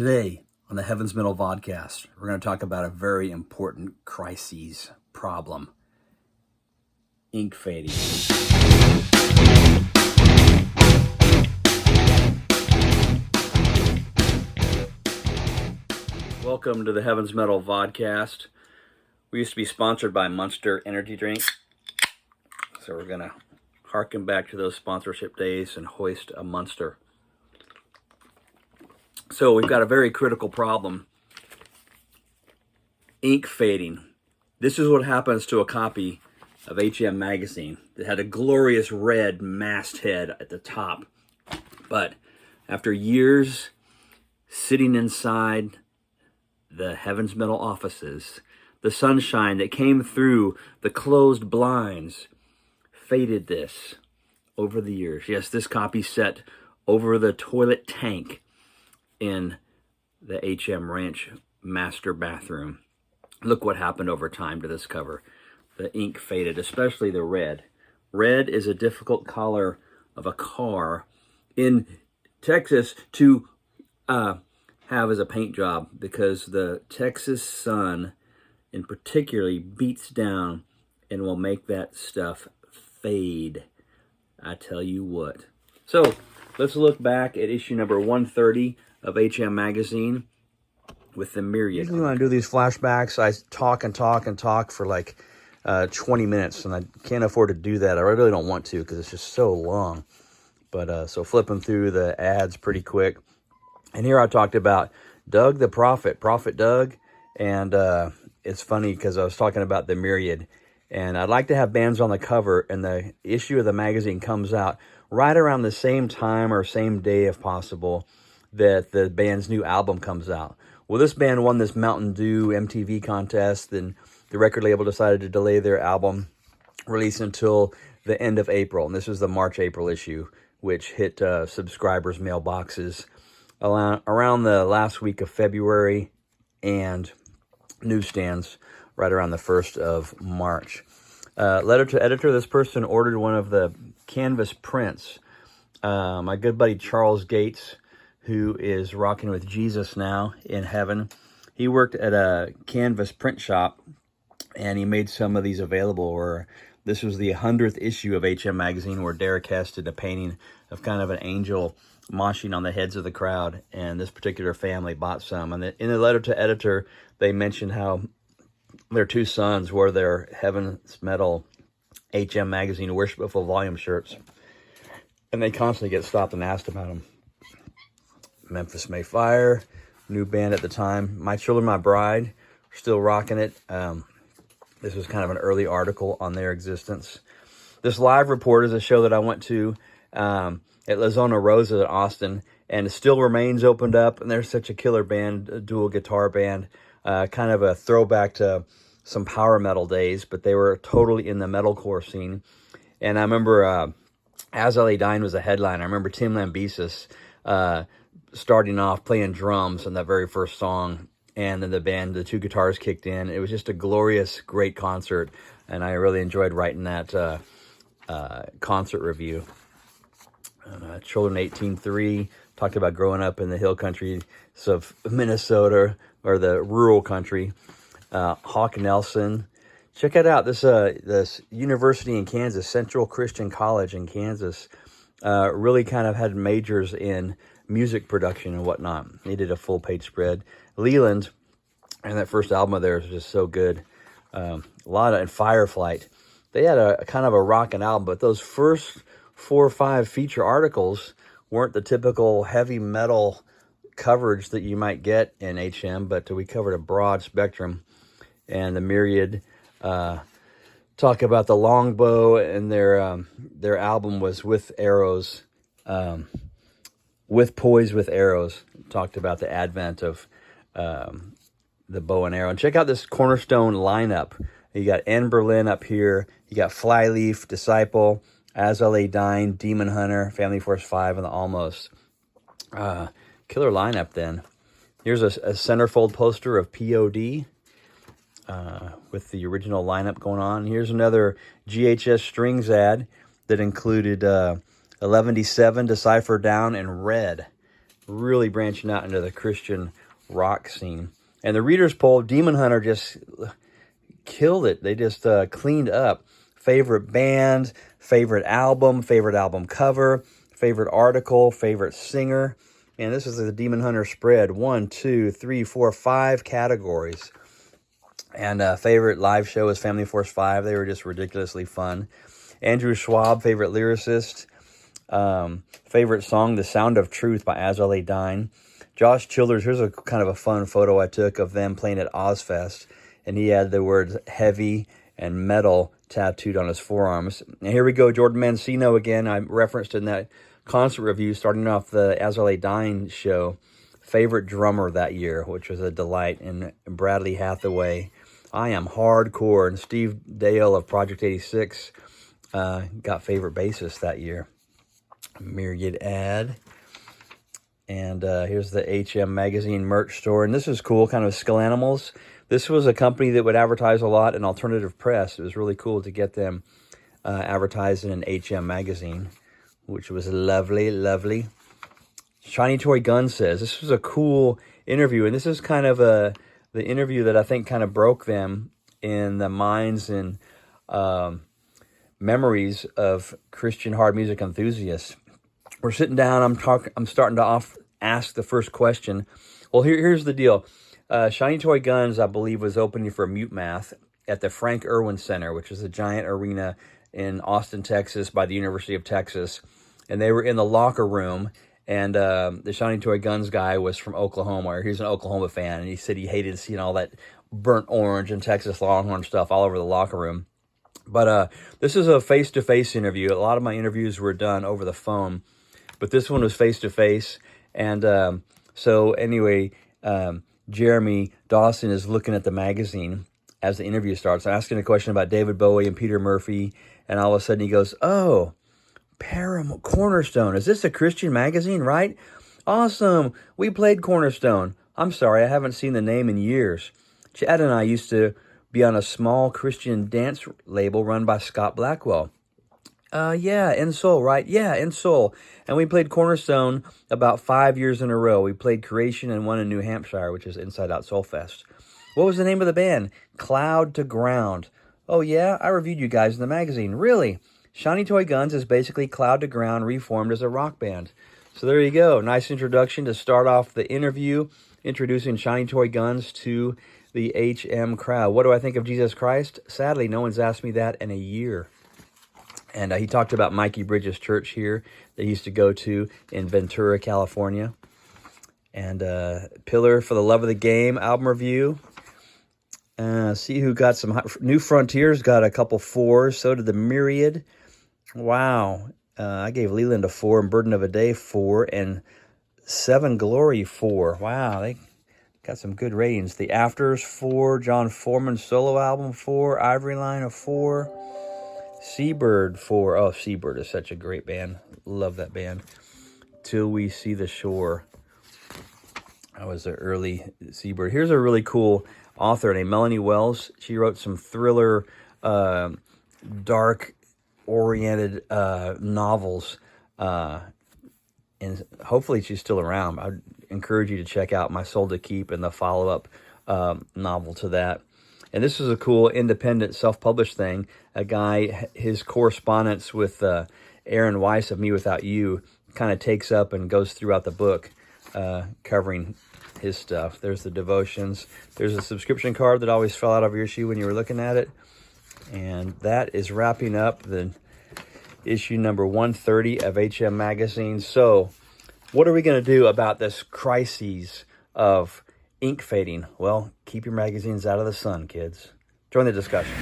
Today on the Heaven's Metal Vodcast, we're going to talk about a very important crises problem: ink fading. Welcome to the Heaven's Metal Vodcast. We used to be sponsored by Monster Energy Drink, so we're going to harken back to those sponsorship days and hoist a Monster. So we've got a very critical problem: ink fading. This is what happens to a copy of HM magazine that had a glorious red masthead at the top. But after years sitting inside the Heaven's Metal offices, the sunshine that came through the closed blinds faded this over the years. Yes, this copy sat over the toilet tank in the HM Ranch master bathroom. Look what happened over time to this cover. The ink faded, especially the red. Red is a difficult color of a car in Texas to have as a paint job, because the Texas sun in particularly beats down and will make that stuff fade. I tell you what. So let's look back at issue number 130 of HM magazine with the Myriad. Usually when I do these flashbacks, I talk and talk and talk for like 20 minutes, and I can't afford to do that. I really don't want to, because it's just so long. But so flipping through the ads pretty quick. And here I talked about Doug the Prophet Doug. And it's funny because I was talking about the Myriad. And I'd like to have bands on the cover, and the issue of the magazine comes out right around the same time or same day if possible that the band's new album comes out. Well, this band won this Mountain Dew MTV contest, and the record label decided to delay their album release until the end of April. And this was the March-April issue, which hit subscribers' mailboxes around the last week of February, and newsstands right around the 1st of March. Letter to editor: this person ordered one of the canvas prints. My good buddy Charles Gates, who is rocking with Jesus now in heaven, he worked at a canvas print shop, and he made some of these available. This was the 100th issue of HM magazine, where Derek Hess did a painting of kind of an angel moshing on the heads of the crowd, and this particular family bought some. And in the letter to editor, they mentioned how their two sons wore their Heaven's Metal HM magazine Worshipful Volume shirts, and they constantly get stopped and asked about them. Memphis May Fire, new band at the time. My Children, My Bride, still rocking it. This was kind of an early article on their existence. This Live Report is a show that I went to at La Zona Rosa in Austin, and it still remains opened up, and they're such a killer band, a dual guitar band, kind of a throwback to some power metal days, but they were totally in the metalcore scene. And I remember As I Lay Dying was a headline. I remember Tim Lambesis starting off playing drums in that very first song, and then the two guitars kicked in. It was just a glorious, great concert, and I really enjoyed writing that concert review. Children 18.3 talked about growing up in the hill country of Minnesota, or the rural country. Hawk Nelson, check it out. This university in Kansas, Central Christian College in Kansas, really kind of had majors in music production and whatnot. They did a full page spread. Leland, and that first album of theirs was just so good. And Fireflight. They had a kind of a rockin' album, but those first 4 or 5 feature articles weren't the typical heavy metal coverage that you might get in HM, but we covered a broad spectrum. And the Myriad talk about the Longbow, and their album was With Arrows, With Poise With Arrows. Talked about the advent of the bow and arrow. And check out this cornerstone lineup. You got Anne Berlin up here. You got Flyleaf, Disciple, As I Lay Dying, Demon Hunter, Family Force 5, and the Almost. Killer lineup then. Here's a centerfold poster of POD with the original lineup going on. Here's another GHS Strings ad that included 11D7, Decipher Down, and Red. really branching out into the Christian rock scene. And the readers poll, Demon Hunter just killed it. They just cleaned up. Favorite band, favorite album cover, favorite article, favorite singer. And this is the Demon Hunter spread. 1, 2, 3, 4, 5 categories. And favorite live show is Family Force 5. They were just ridiculously fun. Andrew Schwab, favorite lyricist. Favorite song, The Sound of Truth by Azalea Dine. Josh Childers, here's a kind of a fun photo I took of them playing at Ozfest. And he had the words heavy and metal tattooed on his forearms. And here we go, Jordan Mancino again. I referenced in that concert review, starting off the Azalea Dine show, favorite drummer that year, which was a delight, and Bradley Hathaway. I am hardcore, and Steve Dale of Project 86 got favorite bassist that year. Myriad ad. And here's the HM Magazine merch store, and this is cool, kind of Skull Animals. This was a company that would advertise a lot in alternative press. It was really cool to get them advertised in an HM magazine, which was lovely, lovely. Shiny Toy Gun says, this was a cool interview, and this is kind of the interview that I think kind of broke them in the minds and memories of Christian hard music enthusiasts. We're sitting down, I'm starting to ask the first question. Well, here's the deal. Shiny Toy Guns, I believe, was opening for Mute Math at the Frank Irwin Center, which is a giant arena in Austin, Texas, by the University of Texas. And they were in the locker room, and the Shiny Toy Guns guy was from Oklahoma, or he was an Oklahoma fan, and he said he hated seeing all that burnt orange and Texas Longhorn stuff all over the locker room. But this is a face-to-face interview. A lot of my interviews were done over the phone, but this one was face-to-face. And so anyway, Jeremy Dawson is looking at the magazine as the interview starts, asking a question about David Bowie and Peter Murphy, and all of a sudden he goes, "Oh, Cornerstone, is this a Christian magazine, right? Awesome, we played Cornerstone. I'm sorry, I haven't seen the name in years. Chad and I used to be on a small Christian dance label run by Scott Blackwell." Yeah, in Seoul, right? Yeah, in Seoul. And we played Cornerstone about 5 years in a row. We played Creation and one in New Hampshire, which is Inside Out Soul Fest. What was the name of the band? Cloud to Ground. Oh, yeah? I reviewed you guys in the magazine. Really? Shiny Toy Guns is basically Cloud to Ground reformed as a rock band. So there you go. Nice introduction to start off the interview, introducing Shiny Toy Guns to the HM crowd. What do I think of Jesus Christ? Sadly, no one's asked me that in a year. And he talked about Mikey Bridges Church here that he used to go to in Ventura, California. And Pillar for the Love of the Game album review. See who got some New Frontiers, got a couple 4s. So did the Myriad. Wow. I gave Leland a 4 and Burden of a Day 4 and 7 Glory 4. Wow, they got some good ratings. The Afters 4, John Foreman solo album 4, Ivory Line a 4. Seabird 4. Oh, Seabird is such a great band. Love that band. Till We See the Shore. I was an early Seabird. Here's a really cool author named Melanie Wells. She wrote some thriller, dark-oriented novels. And hopefully she's still around. I'd encourage you to check out My Soul to Keep and the follow-up novel to that. And this is a cool independent self-published thing. A guy, his correspondence with Aaron Weiss of Me Without You kind of takes up and goes throughout the book, covering his stuff. There's the devotions. There's a subscription card that always fell out of your shoe when you were looking at it. And that is wrapping up the issue number 130 of HM Magazine. So what are we going to do about this crisis of ink fading? Well, keep your magazines out of the sun, kids. Join the discussion.